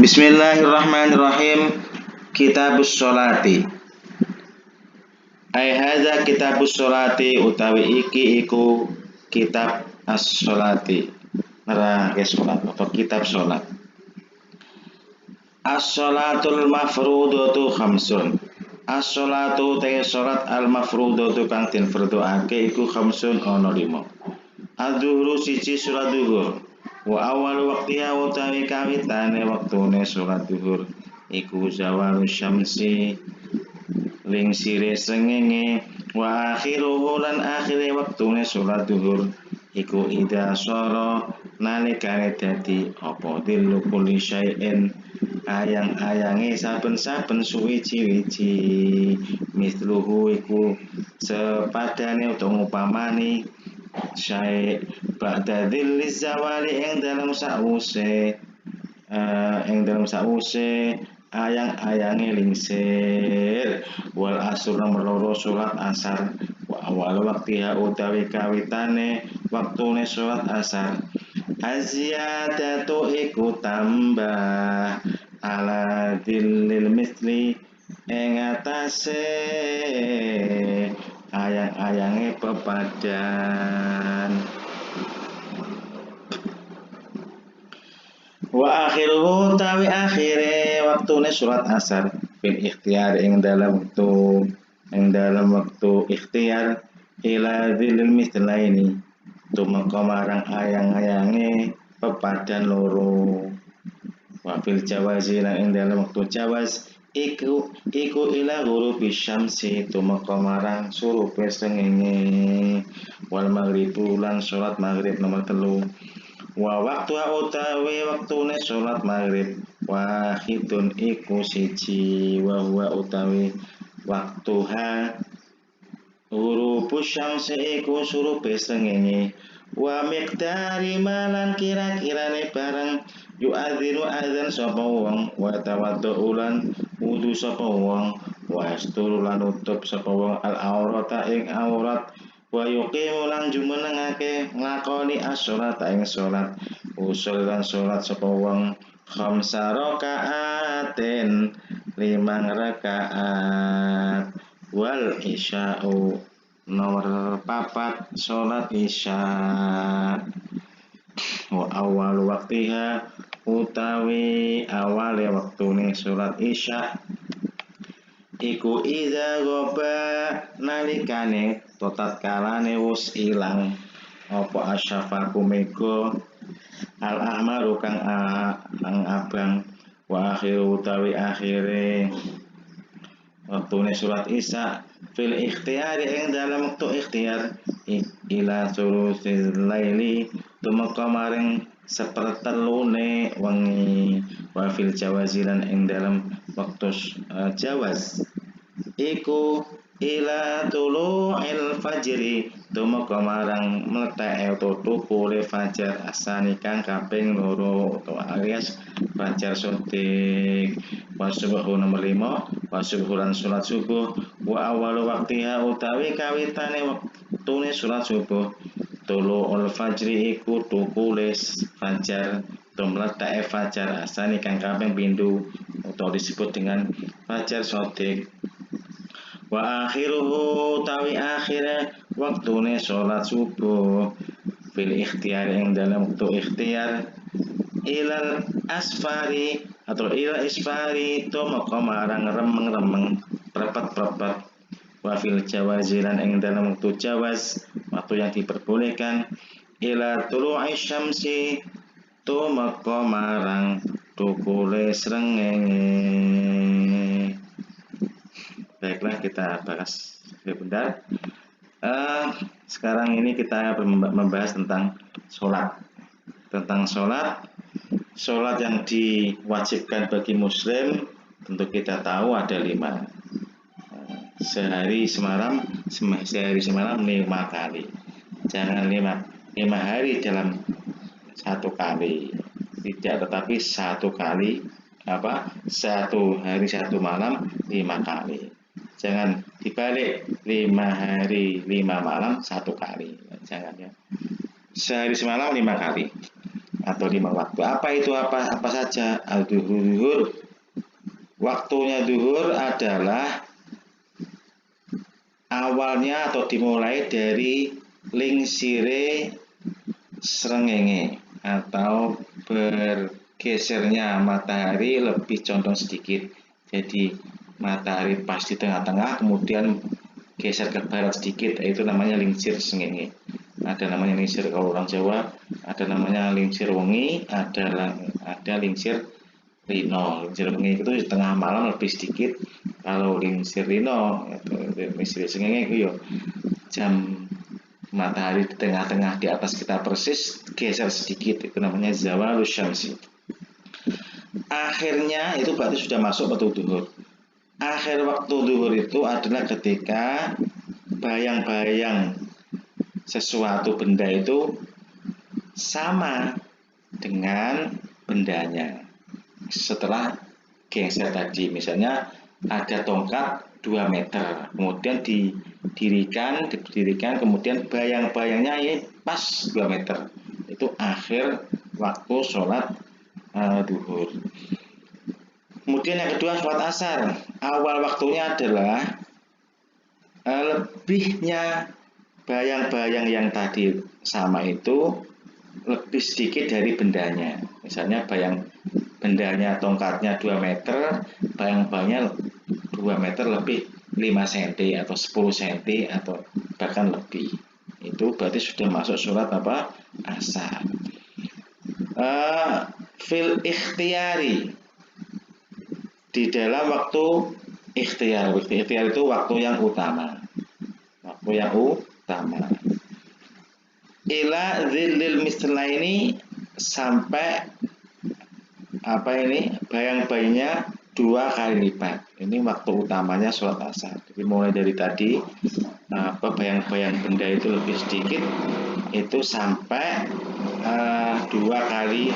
Bismillahirrahmanirrahim. Kitabus sholati. Ai hadza kitabus sholati utawi iki iku kitab as-sholati. Nerangke salat atau kitab salat. As-sholatul mafrudatu khamsun. As-sholatu te salat al-mafrudatu kang den fardhuake iku khamsun ana 5. Adzuhru siji salat zuhur. Wa awal waqtiha utawi kawitane wektune salat zuhur iku zawalu syamsi lingsire srengenge wa akhiruhu lan akhire wektune salat zuhur iku ida sara nalikane dadi apa dillu kulli syai'in ayang-ayange saben-saben suwiji-wiji misluhu iku sepadane utawa upamane syai' ba'da dzilliz zawali ing dalam sause ayang-ayange lingsir wal asr nomor 2 salat asar wa awal waqtiha utawi kawitane waktune salat asar aziyadatu iku tambah ala dzillil misli ing atase ayang-ayange pepadan. Wa akhiruhu tawi akhire waktune salat asar fil ikhtiyar ing dalam waktu ikhtiar ila dzillil mislaini tumeka marang ayang-ayange pepadan loro. Wa fil jawazi lan ing dalam waktu jawaz iku ila ghurubi syamsi tumeka marang surupe srengenge wal maghribu lan salat maghrib nomor 3. Wa waktu utawi waktune salat maghrib wahidun iku siji wa huwa utawi waktuha ghurubu syamsi iku surupe srengenge wa miqdari malan kira-kirane barang yu'adzinu adzan sapa wong wa tawaddu ulan wudu sapa wong wa asturu lan nutup sapa wong al aurata ing aurat wa yuqimu lan jumenengake nglakoni as-shalat ing salat usul lan salat sapa wong khamsa rakaatin 5 rakaat wal isya'u nomor 4 salat isya wa awal waqtiha utawi awale waktune salat isya iku iza goba nalikane tatkala wis ilang apa asyafaku mego al ahmaru kang abang wa akhiru utawi akhire waktune salat isya fil ikhtiyari ing dalam waktu ikhtiar ila sulusil laili tumeka maring sepertelune wengi wa fil jawazilan ing dalam waktu jawaz iku ila tulu'il fajri tumeka marang mleteke utawa tukule fajar asani kang kaping 2 utawa alias fajar sodik wa subuh nomor 5 wa subuh lan salat subuh wa awal waqtiha utawi kawitane wektune salat subuh tulu'ul fajri iku tukule fajar tumleteke fajar asani kang kaping 7 utawa disebut dengan fajar sodik wa akhiruhu tawi akhire waktune salat subuh fil ikhtiyar ing dalam waktu ikhtiar ilal asfari atau ilal isfari tumeka marang remeng-remeng prepet-prepet wa fil jawazi lan ing dalam waktu jawaz waktu yang diperbolehkan ila tulu'i syamsi tumeka marang tukule srengenge. Baiklah, kita bahas sebentar. Sekarang ini kita membahas tentang sholat. Tentang sholat yang diwajibkan bagi muslim tentu kita tahu ada 5. Sehari semalam 5 kali. Jangan 5 hari dalam 1 kali. Tidak, tetapi 1 kali 1 hari 1 malam 5 kali. Jangan dibalik 5 hari 5 malam 1 kali. Jangan ya. Sehari semalam 5 kali. atau 5 waktu. Apa itu apa saja? Al-duhur. Waktunya duhur adalah awalnya atau dimulai dari lingsire srengenge atau bergesernya matahari lebih condong sedikit. Jadi matahari pas di tengah-tengah kemudian geser ke barat sedikit, itu namanya lingsir srengenge. Ada namanya lingsir kalau orang Jawa, ada namanya lingsir wengi, ada lingsir rino. Lingsir wengi itu di tengah malam lebih sedikit. Kalau lingsir rino itu lingsir srengenge itu ya jam matahari di tengah-tengah di atas kita persis geser sedikit, itu namanya zawalus syamsi. Akhirnya itu berarti sudah masuk waktu duhur. Akhir waktu duhur itu adalah ketika bayang-bayang sesuatu benda itu sama dengan bendanya setelah geser tadi. Misalnya ada tongkat 2 meter, kemudian didirikan, kemudian bayang-bayangnya ini pas 2 meter. Itu akhir waktu sholat duhur. Kemudian yang kedua sholat asar. Awal waktunya adalah lebihnya bayang-bayang yang tadi sama itu lebih sedikit dari bendanya. Misalnya bendanya tongkatnya 2 meter, bayang-bayangnya 2 meter lebih 5 cm atau 10 cm atau bahkan lebih. Itu berarti sudah masuk sholat apa? Asar. Fil ikhtiyari, di dalam waktu ikhtiar. Ikhtiar itu waktu yang utama. Waktu yang utama. Ila dzillil mislaini, sampai apa ini? Bayang-bayangnya 2 kali lipat. Ini waktu utamanya sholat asar. Jadi mulai dari tadi bayang-bayang benda itu lebih sedikit, itu sampai 2 kali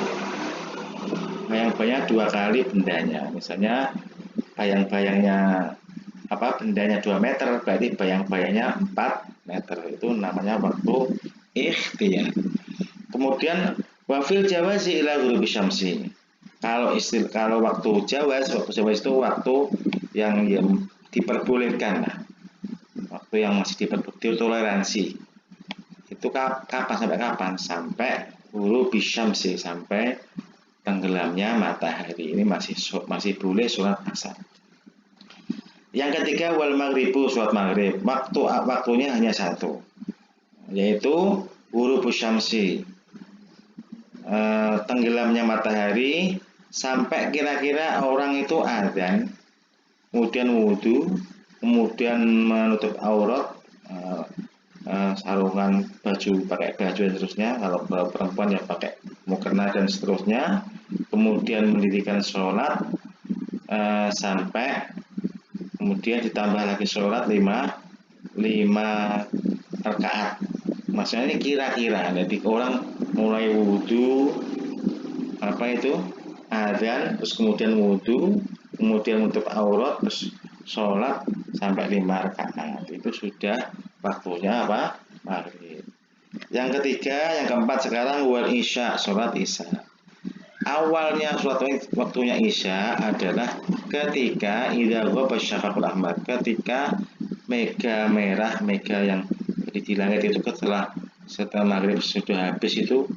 bayang-bayang 2 kali bendanya. Misalnya bayang-bayangnya bendanya 2 meter, berarti bayang-bayangnya 4 meter. Itu namanya waktu ikhtiar. Kemudian wafil jawazi ila ghurubi syamsi. Kalau waktu jawaz itu waktu yang diperbolehkan, waktu yang masih ditoleransi. Itu kapan sampai kapan? Sampai ghurubi syamsi, sampai tenggelamnya matahari. Ini masih boleh sholat asar. Yang ketiga wal maghribu, sholat maghrib. Waktunya hanya satu, yaitu ghurubus syamsi, tenggelamnya matahari sampai kira-kira orang itu adzan, kemudian wudhu, kemudian menutup aurat, sarungan, pakai baju dan seterusnya. Kalau perempuan ya pakai mukena dan seterusnya. Kemudian mendirikan sholat sampai kemudian ditambah lagi sholat 5 rakaat. Maksudnya ini kira-kira. Jadi orang mulai wudhu, adzan, terus kemudian wudhu, kemudian menutup aurat, terus sholat sampai 5 rakaat. Itu sudah waktunya maghrib. Yang ketiga, yang keempat sekarang wal isya, sholat isya. Awalnya waktunya isya adalah ketika idza ghaba syafaqul ahmar, ketika mega merah, mega yang di langit itu setelah maghrib sudah habis, itu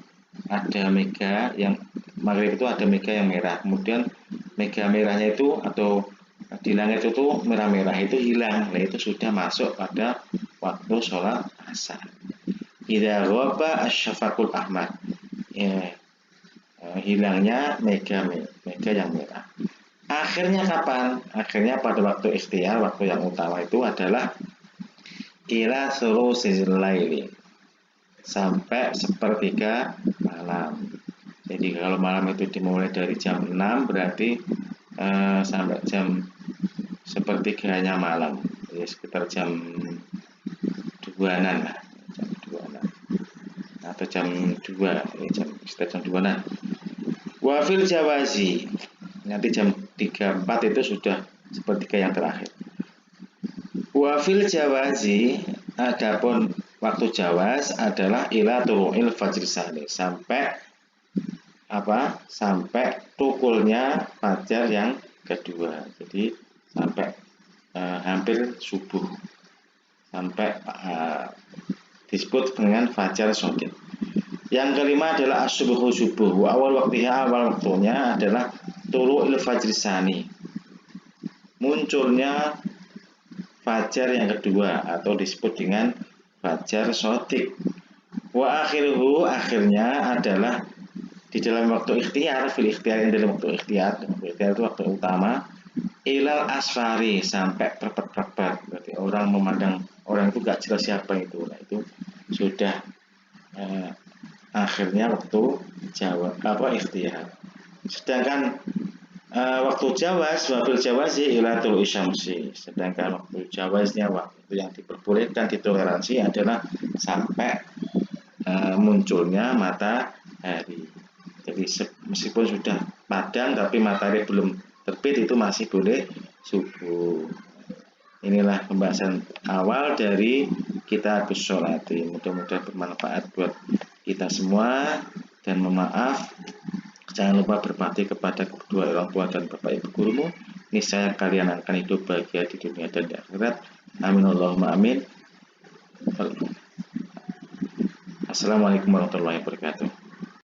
ada mega yang maghrib itu ada mega yang merah, kemudian mega merahnya itu atau di langit itu merah-merah itu hilang. Nah, itu sudah masuk pada waktu sholat asar. Idza ghaba syafaqul ahmar, hilangnya mega yang merah. Akhirnya kapan? Akhirnya pada waktu ikhtiar, waktu yang utama itu adalah ila thulutsil laili, sampai sepertiga malam. Jadi kalau malam itu dimulai dari jam 6, berarti sampai jam sepertiganya malam, ya sekitar jam 2-an lah, atau jam 2, sekitar jam 2-an. Wafil jawazi, nanti jam 3-4 itu sudah sepertiga yang terakhir. Wafil jawazi, adapun waktu jawaz adalah ila tulu'il fajr sani, sampai sampai tukulnya fajar yang kedua. Jadi sampai hampir subuh, sampai disebut dengan fajar shadiq. Yang kelima adalah as-subuhu subuh. Awal waktunya, awal waktunya adalah tulu'il fajri sani, munculnya fajar yang kedua atau disebut dengan fajar shadiq. Wa akhiruhu, akhirnya adalah di dalam waktu ikhtiar, fil ikhtiar, dalam waktu ikhtiar itu waktu utama, ilal asfari, sampai perpet-perpet. Berarti orang memandang, orang itu gak jelas siapa itu. Nah, itu sudah akhirnya waktu ikhtiar. Sedangkan waktu jawaz, wabil jawazi ila tulu'i syamsi. Sedangkan waktu jawaznya, waktu yang diperbolehkan, ditoleransi adalah sampai munculnya matahari. Jadi meskipun sudah padang tapi matahari belum terbit, itu masih boleh subuh. Inilah pembahasan awal dari Kitabus Sholati. Mudah-mudahan bermanfaat buat kita semua, dan memaaf, jangan lupa berbakti kepada kedua orang tua dan bapak ibu gurumu. Niscaya kalian akan hidup bahagia di dunia dan di akhirat. Amin Allahumma amin. Assalamualaikum warahmatullahi wabarakatuh.